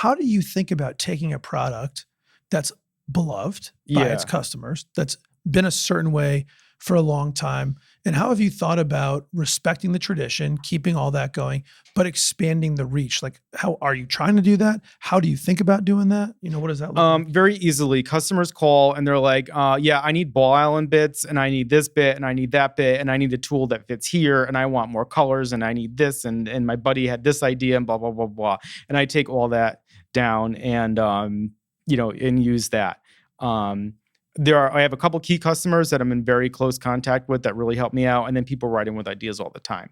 how do you think about taking a product that's beloved by its Yeah. customers, that's been a certain way for a long time, and how have you thought about respecting the tradition, keeping all that going, but expanding the reach? Like, how are you trying to do that? How do you think about doing that? What does that look like? Very easily. Customers call and they're like, yeah, I need ball island bits and I need this bit and I need that bit and I need a tool that fits here and I want more colors and I need this and my buddy had this idea and blah, blah, blah, blah. And I take all that down and, and use that. I have a couple key customers that I'm in very close contact with that really help me out. And then people writing with ideas all the time.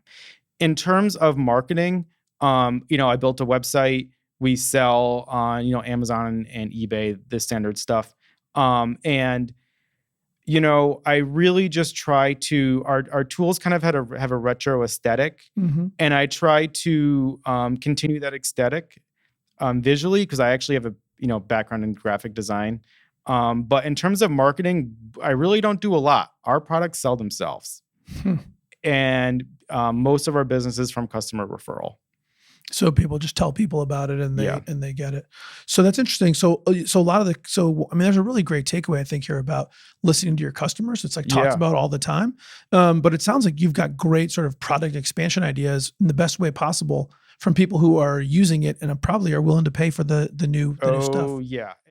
In terms of marketing, I built a website. We sell on, Amazon and eBay, the standard stuff. I really just try to, our tools kind of have a retro aesthetic. Mm-hmm. And I try to continue that aesthetic visually because I actually have a, background in graphic design. But in terms of marketing, I really don't do a lot. Our products sell themselves. And most of our business is from customer referral. So people just tell people about it and they get it. So that's interesting. So there's a really great takeaway I think here about listening to your customers. It's like talked about all the time. But it sounds like you've got great sort of product expansion ideas in the best way possible from people who are using it and probably are willing to pay for the new stuff. Oh yeah.